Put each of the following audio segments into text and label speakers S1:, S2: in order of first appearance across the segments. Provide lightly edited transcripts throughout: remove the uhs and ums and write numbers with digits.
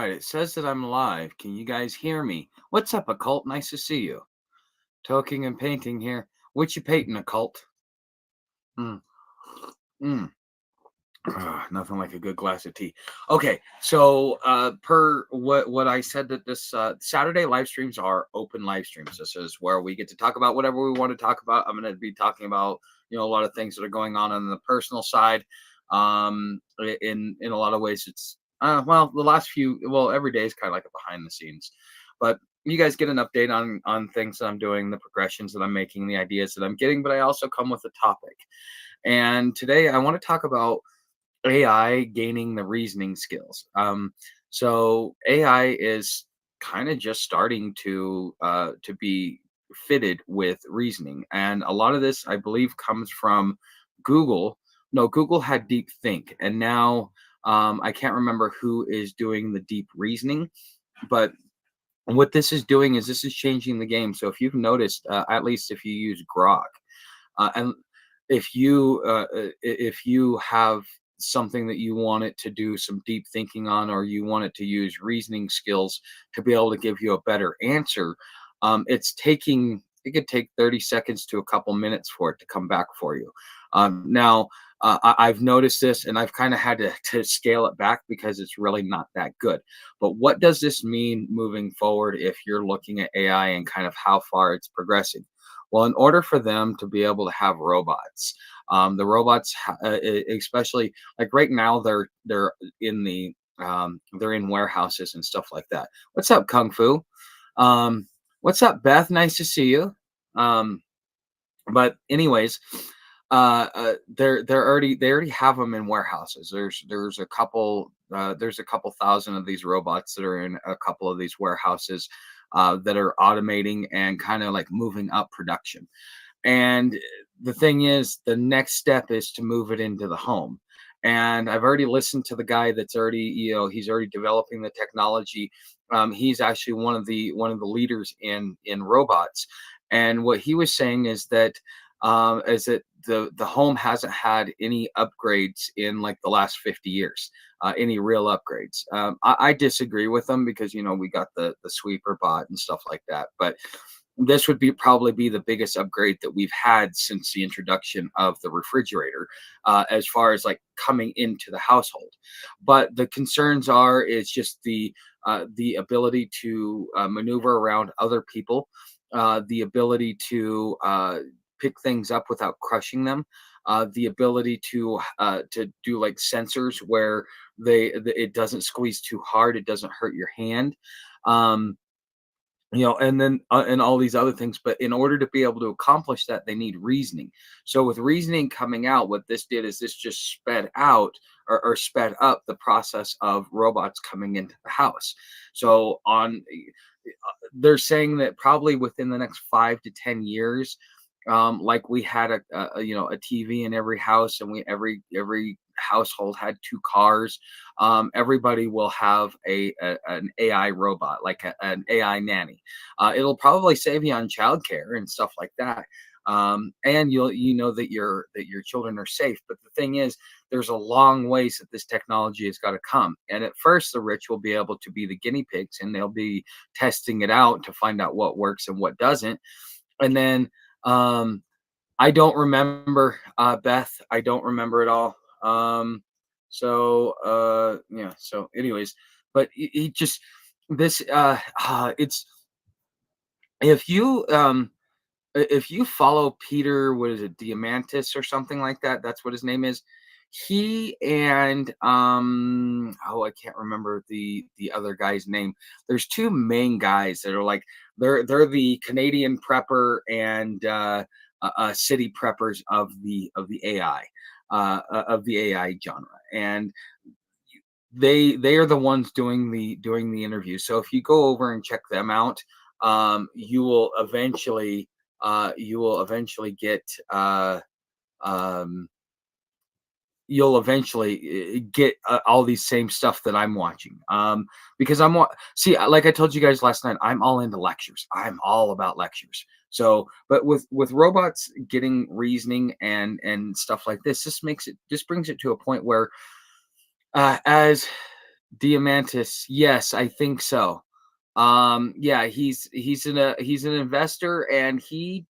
S1: right, it says that I'm live. Can you guys hear me? What's up, Occult? Nice to see you. Talking and painting here. What you painting, Occult? Mm, mm. Nothing like a good glass of tea. Okay, so per what I said that this Saturday live streams are open live streams. This is where we get to talk about whatever we want to talk about. I'm going to be talking about a lot of things that are going on the personal side. In a lot of ways, it's well the last few every day is kind of like a behind the scenes, but you guys get an update on things that I'm doing, the progressions that I'm making, the ideas that I'm getting. But I also come with a topic, and today I want to talk about AI gaining the reasoning skills. So AI is kind of just starting to be fitted with reasoning, and a lot of this, I believe, comes from Google. No, Google had Deep Think, and now I can't remember who is doing the deep reasoning, but what this is doing is this is changing the game. So if you've noticed, at least if you use Grok, and if you have something that you want it to do some deep thinking on, or you want it to use reasoning skills to be able to give you a better answer, it could take 30 seconds to a couple minutes for it to come back for you. Now I've noticed this, and I've kind of had to scale it back because it's really not that good. But what does this mean moving forward if you're looking at AI and kind of how far it's progressing? Well, in order for them to be able to have robots, the robots, especially like right now, they're in warehouses and stuff like that. What's up, Kung Fu? What's up, Beth? Nice to see you. Um, but anyways, they already have them in warehouses. There's a couple thousand of these robots that are in a couple of these warehouses that are automating and kind of like moving up production. And the thing is, the next step is to move it into the home. And I've already listened to the guy that's already, he's already developing the technology. He's actually one of the leaders in robots. And what he was saying is that the home hasn't had any upgrades in like the last 50 years, any real upgrades. I disagree with them because we got the sweeper bot and stuff like that, but this would probably be the biggest upgrade that we've had since the introduction of the refrigerator, as far as like coming into the household. But the concerns is just the ability to maneuver around other people, the ability to pick things up without crushing them, the ability to do like sensors where it doesn't squeeze too hard, it doesn't hurt your hand. Um, and then and all these other things. But in order to be able to accomplish that, they need reasoning. So with reasoning coming out, what this did is this just sped out, or sped up the process of robots coming into the house. So they're saying that probably within the next 5 to 10 years, like we had a TV in every house, and every household had two cars. Everybody will have an AI robot, like an AI nanny. It'll probably save you on childcare and stuff like that. And you know that your children are safe. But the thing is, there's a long ways that this technology has got to come. And at first, the rich will be able to be the guinea pigs, and they'll be testing it out to find out what works and what doesn't. And then I don't remember, Beth. I don't remember at all. Yeah. So, anyways, but he just this. It's if you if you follow Peter, what is it, Diamantis or something like that? That's what his name is. He and oh, I can't remember the other guy's name. There's two main guys that are like they're the Canadian prepper and city preppers of the AI of the AI genre, and they are the ones doing the interview. So if you go over and check them out, you will eventually get um, you'll eventually get all these same stuff that I'm watching. Because see, like I told you guys last night, I'm all into lectures. I'm all about lectures. So, but with robots getting reasoning and stuff like this brings it to a point where as Diamantis, yes, I think so. Yeah, he's an investor, and he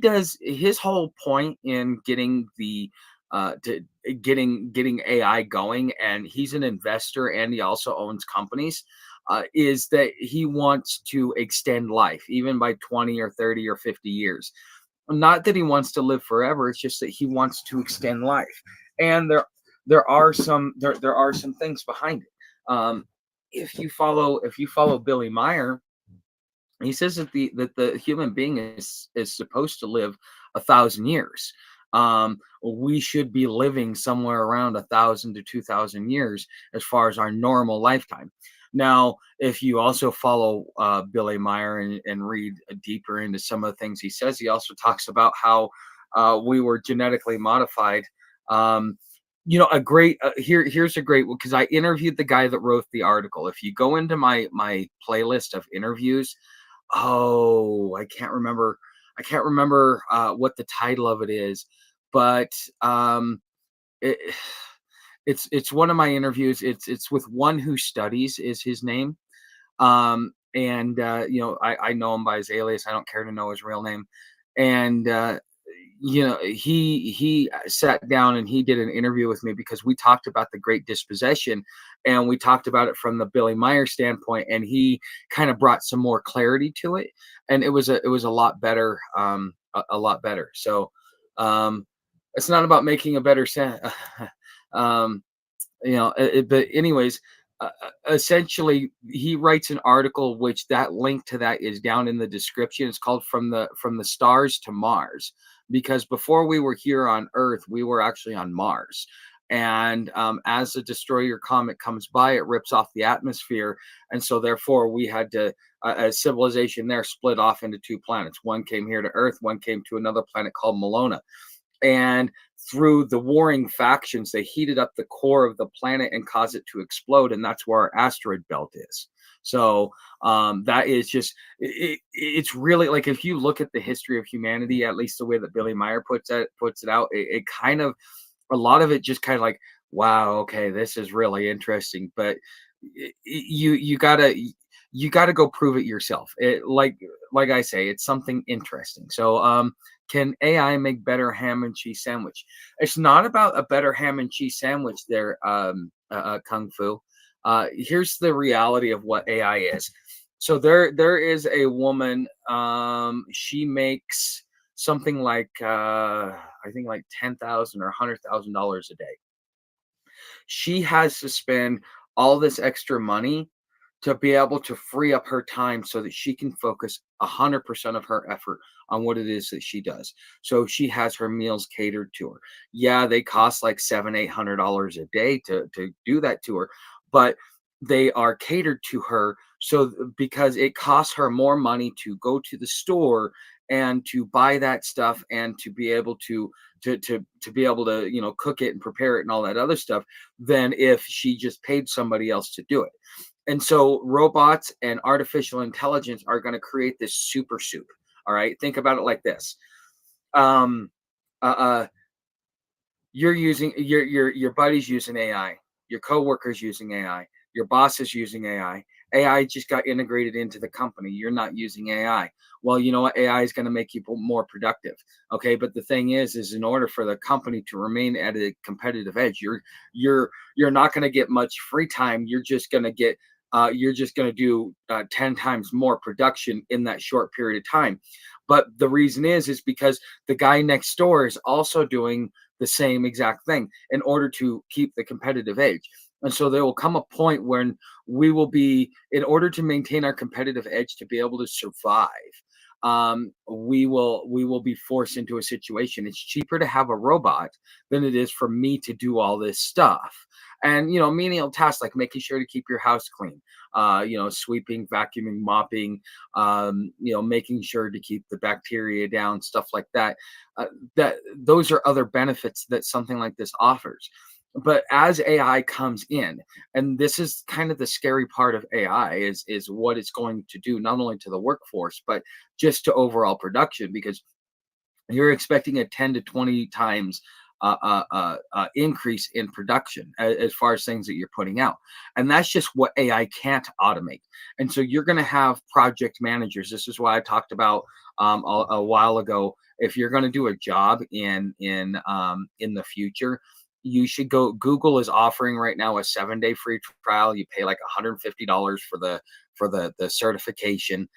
S1: does his whole point in getting the to getting AI going, and he's an investor, and he also owns companies. Is that he wants to extend life even by 20 or 30 or 50 years. Not that he wants to live forever, it's just that he wants to extend life. And there are some things behind it. If you follow Billy Meyer, he says that the human being is supposed to live 1,000 years. We should be living somewhere around 1,000 to 2,000 years as far as our normal lifetime. Now, if you also follow Billy Meyer and read deeper into some of the things he says, he also talks about how we were genetically modified. Um, a great here's a great one, because I interviewed the guy that wrote the article. If you go into my playlist of interviews, oh, I can't remember, what the title of it is, but, it it's one of my interviews. It's with One Who Studies is his name. And, I know him by his alias. I don't care to know his real name. And, he sat down and he did an interview with me because we talked about the Great Dispossession, and we talked about it from the Billy Meyer standpoint, and he kind of brought some more clarity to it, and it was a lot better, a lot better. So, um, it's not about making a better sense. um, but anyways, essentially he writes an article which that link to that is down in the description. It's called From the Stars to Mars, because before we were here on Earth, we were actually on Mars. And as the destroyer comet comes by, it rips off the atmosphere, and so therefore we had to, a civilization there split off into two planets. One came here to Earth, one came to another planet called Malona. And through the warring factions, they heated up the core of the planet and caused it to explode, and that's where our asteroid belt is. So that is just it's really like, if you look at the history of humanity, at least the way that Billy Meyer puts it out, it kind of, a lot of it just kind of like, wow, okay, this is really interesting. But you gotta, you got to go prove it yourself. Like I say, it's something interesting. So, can AI make better ham and cheese sandwich? It's not about a better ham and cheese sandwich there, Kung Fu. Here's the reality of what AI is. So there is a woman. She makes something like, I think like 10,000 or $100,000 a day. She has to spend all this extra money to be able to free up her time so that she can focus 100% of her effort on what it is that she does. So she has her meals catered to her. Yeah, they cost like $700-800 a day to do that to her, but they are catered to her. So because it costs her more money to go to the store and to buy that stuff, and to be able to be able to, cook it and prepare it and all that other stuff, than if she just paid somebody else to do it. And so robots and artificial intelligence are going to create this super soup. All right. Think about it like this. Um, uh, uh, you're using your buddy's using AI, your coworkers using AI, your boss is using AI. AI just got integrated into the company. You're not using AI. Well, you know what? AI is going to make you more productive. Okay, but the thing is in order for the company to remain at a competitive edge, you're not going to get much free time. You're just going to do 10 times more production in that short period of time. But the reason is because the guy next door is also doing the same exact thing in order to keep the competitive edge. And so there will come a point when we will be, in order to maintain our competitive edge, to be able to survive, we will be forced into a situation. It's cheaper to have a robot than it is for me to do all this stuff. And menial tasks like making sure to keep your house clean, sweeping, vacuuming, mopping, making sure to keep the bacteria down, stuff like that. That those are other benefits that something like this offers. But as AI comes in, and this is kind of the scary part of AI, is what it's going to do, not only to the workforce, but just to overall production, because you're expecting a 10 to 20 times increase in production as far as things that you're putting out. And that's just what AI can't automate. And so you're going to have project managers. This is why I talked about a while ago. If you're going to do a job in the future, you should go. Google is offering right now a 7-day free trial. You pay like $150 for the certification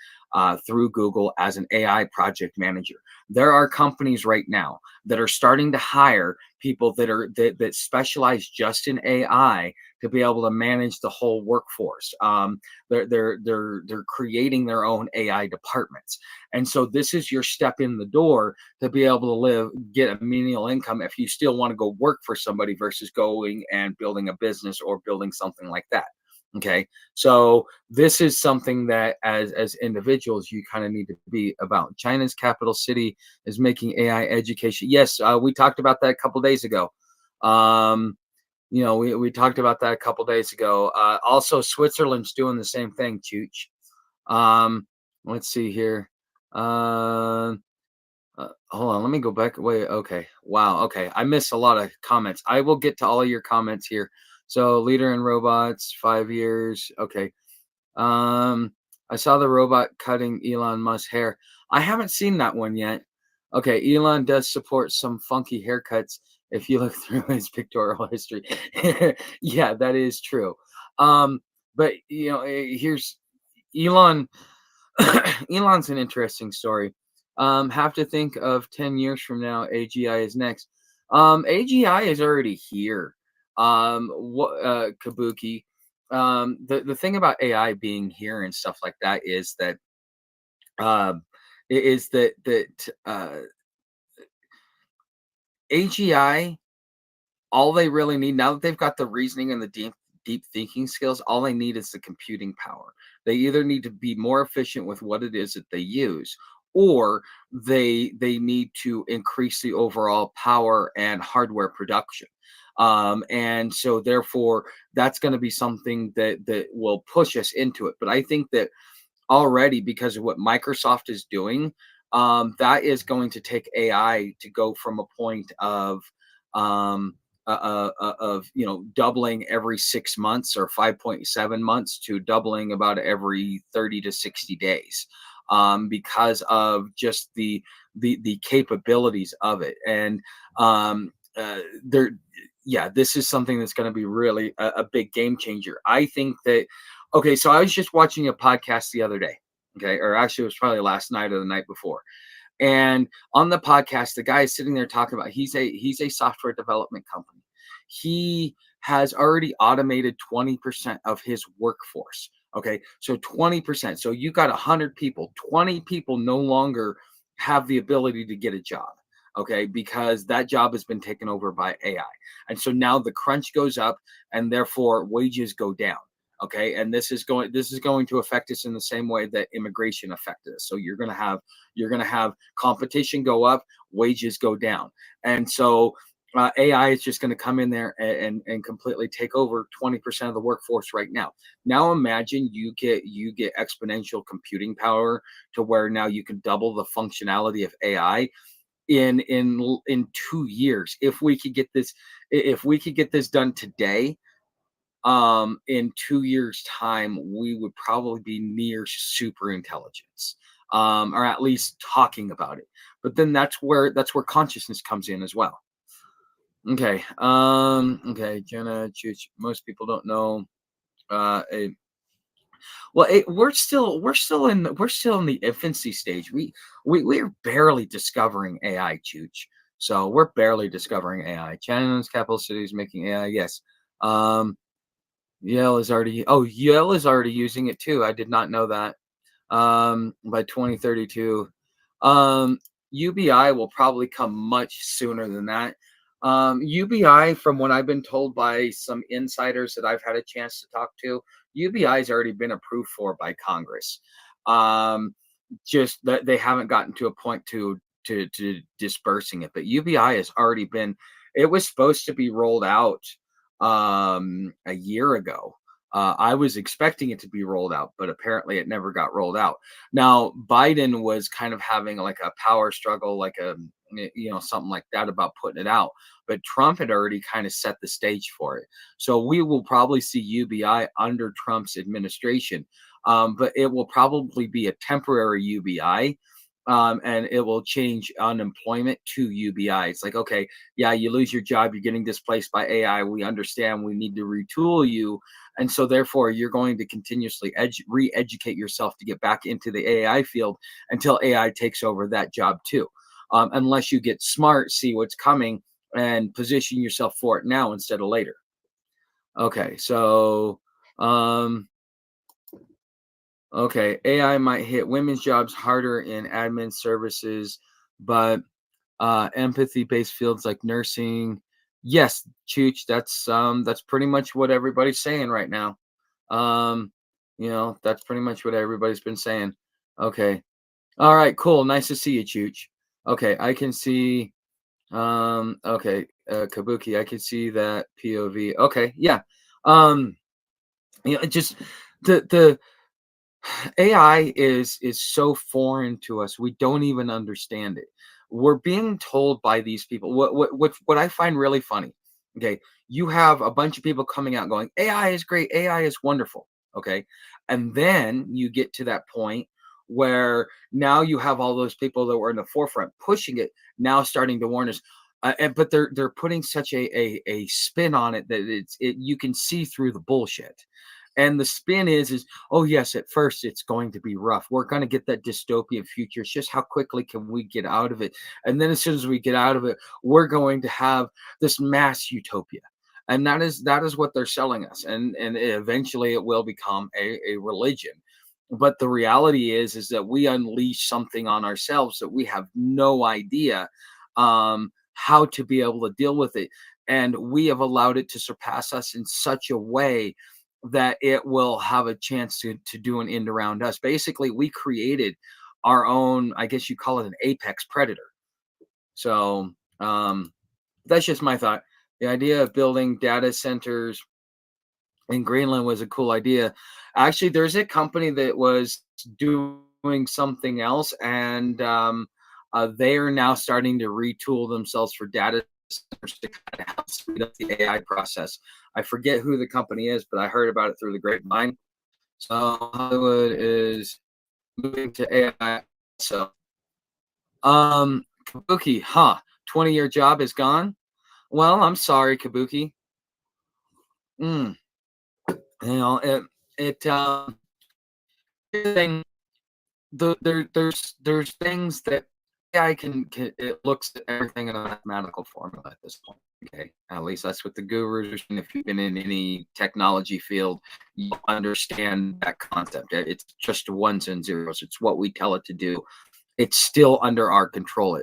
S1: through Google as an AI project manager. There are companies right now that are starting to hire people that specialize just in AI to be able to manage the whole workforce. They're creating their own AI departments, and so this is your step in the door to be able to get a menial income if you still want to go work for somebody versus going and building a business or building something like that. Okay, so this is something that as individuals you kind of need to be about. China's capital city is making AI education. Yes, we talked about that a couple days ago. Um, we talked about that a couple days ago. Also, Switzerland's doing the same thing, Chooch. Um, let's see here. Uh, Hold on, let me go back. Wait, okay. Wow, okay. I missed a lot of comments. I will get to all of your comments here. So, leader in robots, 5 years. Okay. Um, I saw the robot cutting Elon Musk's hair. I haven't seen that one yet. Okay, Elon does support some funky haircuts if you look through his pictorial history. Yeah, that is true. Um, but here's Elon. Elon's an interesting story. Have to think of 10 years from now, AGI is next. AGI is already here. Kabuki. The thing about AI being here and stuff like that is that um, AGI, all they really need now that they've got the reasoning and the deep thinking skills, all they need is the computing power. They either need to be more efficient with what it is that they use, or they need to increase the overall power and hardware production. And so therefore that's going to be something that will push us into it. But I think that already, because of what Microsoft is doing, that is going to take AI to go from a point um, of doubling every 6 months or 5.7 months to doubling about every 30 to 60 days, because of just the capabilities of it. And there, yeah, this is something that's going to be really a big game changer. I think that. Okay, so I was just watching a podcast the other day. Okay, or actually, it was probably last night or the night before. And on the podcast, the guy is sitting there talking about he's a software development company. He has already automated 20% of his workforce. Okay, so 20%. So you got 100 people. 20 people no longer have the ability to get a job. Okay, because that job has been taken over by AI, and so now the crunch goes up, and therefore wages go down. Okay, and this is going to affect us in the same way that immigration affected us. So you're going to have competition go up, wages go down. And so AI is just going to come in there and completely take over 20% of the workforce right now. Now imagine you get exponential computing power to where now you can double the functionality of AI in 2 years. If we could get this done today, in 2 years time we would probably be near super intelligence, or at least talking about it. But then that's where consciousness comes in as well. Okay, okay, Jenna Chooch, most people don't know. Well, we're still in the infancy stage. We're barely discovering AI, Chooch. So we're barely discovering AI. China's capital city is making AI. Yes. um Yale is already using it too. I did not know that. By 2032. UBI will probably come much sooner than that. UBI, from what I've been told by some insiders that I've had a chance to talk to, UBI has already been approved for by Congress. Um, just that they haven't gotten to a point to dispersing it, but UBI has already been. It was supposed to be rolled out a year ago. I was expecting it to be rolled out, but apparently it never got rolled out. Now, Biden was kind of having like a power struggle, like something like that about putting it out. But Trump had already kind of set the stage for it. So we will probably see UBI under Trump's administration, but it will probably be a temporary UBI. And it will change unemployment to UBI. It's like, okay, yeah, you lose your job, you're getting displaced by AI. We understand we need to retool you. And so, therefore, you're going to continuously re educate yourself to get back into the AI field until AI takes over that job too. Unless you get smart, see what's coming, and position yourself for it now instead of later. Okay, so um, okay, AI might hit women's jobs harder in admin services, but empathy-based fields like nursing, yes, Chooch, that's pretty much what everybody's saying right now. Um, that's pretty much what everybody's been saying. Okay. All right, cool. Nice to see you, Chooch. Okay, I can see okay, Kabuki, I can see that POV. Okay, yeah. Um, just the AI is so foreign to us. We don't even understand it. We're being told by these people. What I find really funny. Okay, you have a bunch of people coming out going, AI is great, AI is wonderful. Okay, and then you get to that point where now you have all those people that were in the forefront pushing it now starting to warn us. But they're putting such a spin on it that you can see through the bullshit. And the spin is, oh yes, at first it's going to be rough. We're going to get that dystopian future. It's just how quickly can we get out of it? And then as soon as we get out of it, we're going to have this mass utopia. And that is what they're selling us. And eventually it will become a religion. But the reality is that we unleash something on ourselves that we have no idea how to be able to deal with it. And we have allowed it to surpass us in such a way that it will have a chance to do an end around us. Basically, we created our own, I guess you call it an apex predator. So that's just my thought. The idea of building data centers in Greenland was a cool idea. Actually, there's a company that was doing something else, and they are now starting to retool themselves for data centers to kind of help speed up the AI process. I forget who the company is, but I heard about it through the grapevine. So Hollywood is moving to AI. So, Kabuki, huh? 20-year job is gone. Well, I'm sorry, Kabuki. Mm, you know, thing there's things that AI can it looks at everything in a mathematical formula at this point. Okay, at least that's what the gurus are saying. If you've been in any technology field, you understand that concept. It's just ones and zeros. It's what we tell it to do. It's still under our control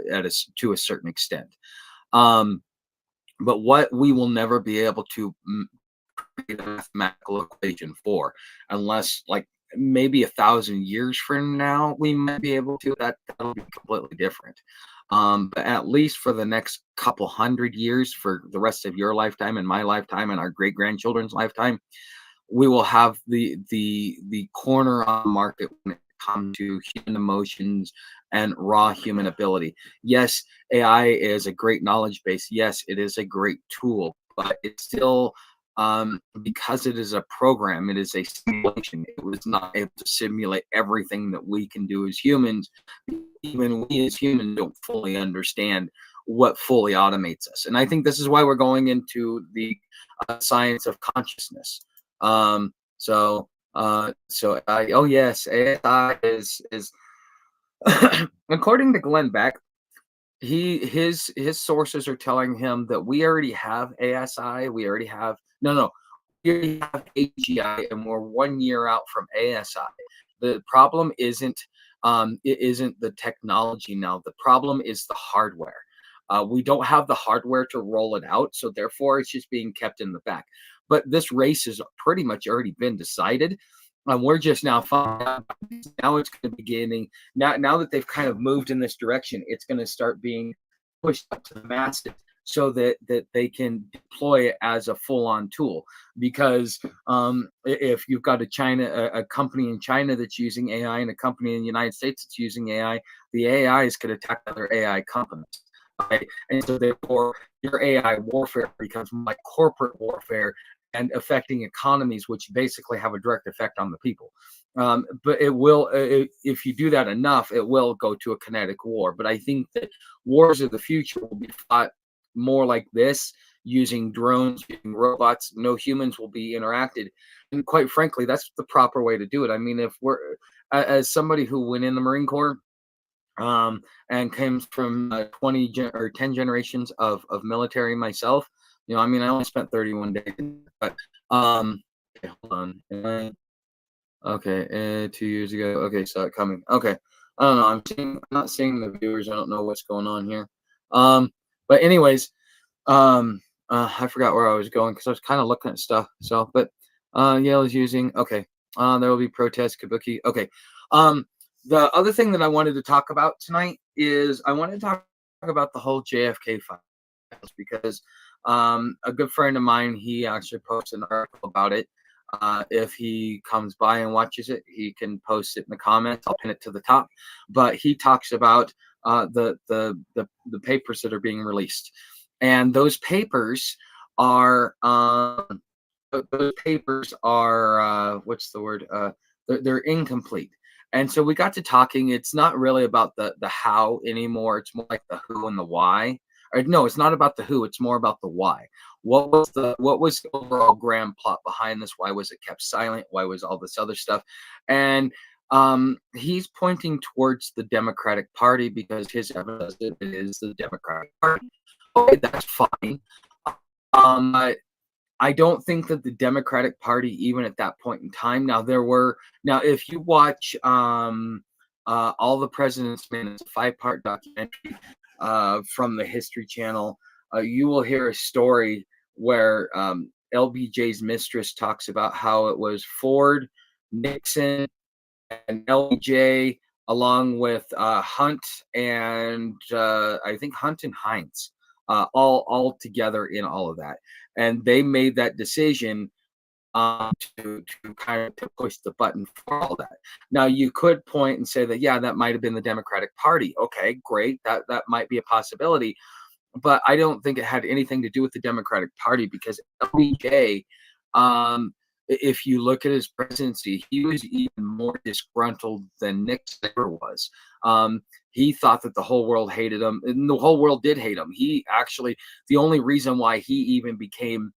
S1: to a certain extent. Um, but what we will never be able to create a mathematical equation for, unless like maybe 1,000 years from now we might be able to. That'll be completely different. But at least for the next couple hundred years, for the rest of your lifetime and my lifetime and our great grandchildren's lifetime, we will have the corner on the market when it comes to human emotions and raw human ability. Yes, AI is a great knowledge base. Yes, it is a great tool, but it's still because it is a program, it is a simulation. It was not able to simulate everything that we can do as humans. Even we as humans don't fully understand what fully automates us. And I think this is why we're going into the science of consciousness. Oh yes, ASI is according to Glenn Beck, his sources are telling him that we already have ASI. We already have no, we already have AGI, and we're 1 year out from ASI. The problem isn't the technology now. The problem is the hardware. We don't have the hardware to roll it out, so therefore it's just being kept in the back. But this race has pretty much already been decided. And we're just now finding out. Now it's going to be gaining. Now that they've kind of moved in this direction, it's going to start being pushed up to the masses so that they can deploy it as a full-on tool. Because if you've got a company in China that's using AI and a company in the United States that's using AI, the AI is going to attack other AI companies. right? And so therefore, your AI warfare becomes more like corporate warfare and affecting economies, which basically have a direct effect on the people. But it will, if you do that enough, it will go to a kinetic war. But I think that wars of the future will be fought more like this, using drones, using robots. No humans will be interacted, and quite frankly, that's the proper way to do it. I mean, if we're as somebody who went in the Marine Corps, and came from or 10 generations of military myself. I mean, I only spent 31 days, but okay, hold on. Okay, 2 years ago. Okay, saw it coming. Okay, I don't know. I'm not seeing the viewers. I don't know what's going on here. Um, but anyways, I forgot where I was going because I was kind of looking at stuff. So, but Yale is using. Okay, there will be protests. Kabuki. Okay. Um, the other thing that I wanted to talk about tonight is I wanted to talk about the whole JFK files, because a good friend of mine, he actually posted an article about it. If he comes by and watches it, he can post it in the comments. I'll pin it to the top. But he talks about the papers that are being released, and those papers are what's the word? They're incomplete. And so we got to talking. It's not really about the how anymore. It's more like the who and the why. Or no, it's not about the who. It's more about the why. What was the overall grand plot behind this? Why was it kept silent? Why was all this other stuff? And he's pointing towards the Democratic Party because his evidence is the Democratic Party. Okay, that's fine. I don't think that the Democratic Party, even at that point in time, now if you watch All the President's Men, it's a 5-part documentary from the History Channel, you will hear a story where LBJ's mistress talks about how it was Ford, Nixon, and LBJ, along with Hunt and I think Hunt and Heinz, all together in all of that, and they made that decision to kind of to push the button for all that. Now you could point and say that, yeah, that might have been the Democratic Party. Okay, great, that might be a possibility, but I don't think it had anything to do with the Democratic Party, because LBJ, if you look at his presidency, he was even more disgruntled than Nixon ever was. He thought that the whole world hated him, and the whole world did hate him. He actually, the only reason why he even became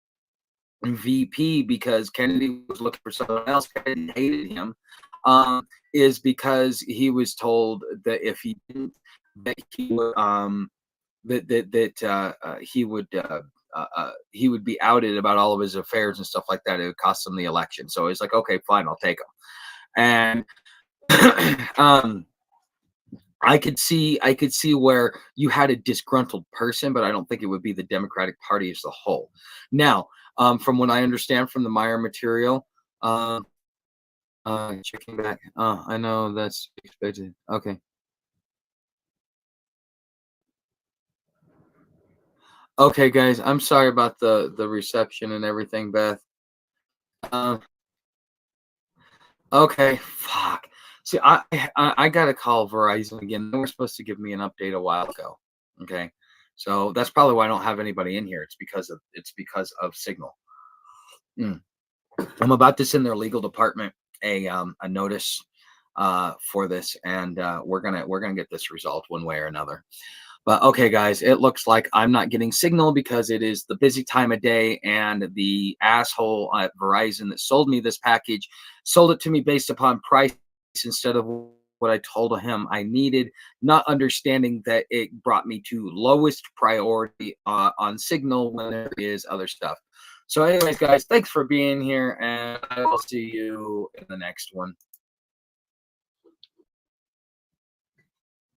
S1: VP, because Kennedy was looking for someone else, Kennedy hated him, is because he was told that if he didn't, that he would he would be outed about all of his affairs and stuff like that. It would cost him the election. So he's like, okay, fine, I'll take him. And I could see where you had a disgruntled person, but I don't think it would be the Democratic Party as a whole. Now, from what I understand from the Meyer material, checking back. I know that's expected. Okay. Okay, guys, I'm sorry about the reception and everything, Beth. Um, okay, fuck. See, I gotta call Verizon again. They were supposed to give me an update a while ago. Okay, so that's probably why I don't have anybody in here. It's because of signal. Mm. I'm about to send their legal department a notice for this, and we're gonna get this resolved one way or another. But okay, guys, it looks like I'm not getting signal because it is the busy time of day, and the asshole at Verizon that sold me this package sold it to me based upon price instead of what I told him I needed, not understanding that it brought me to lowest priority on signal when there is other stuff. So, anyways, guys, thanks for being here, and I will see you in the next one.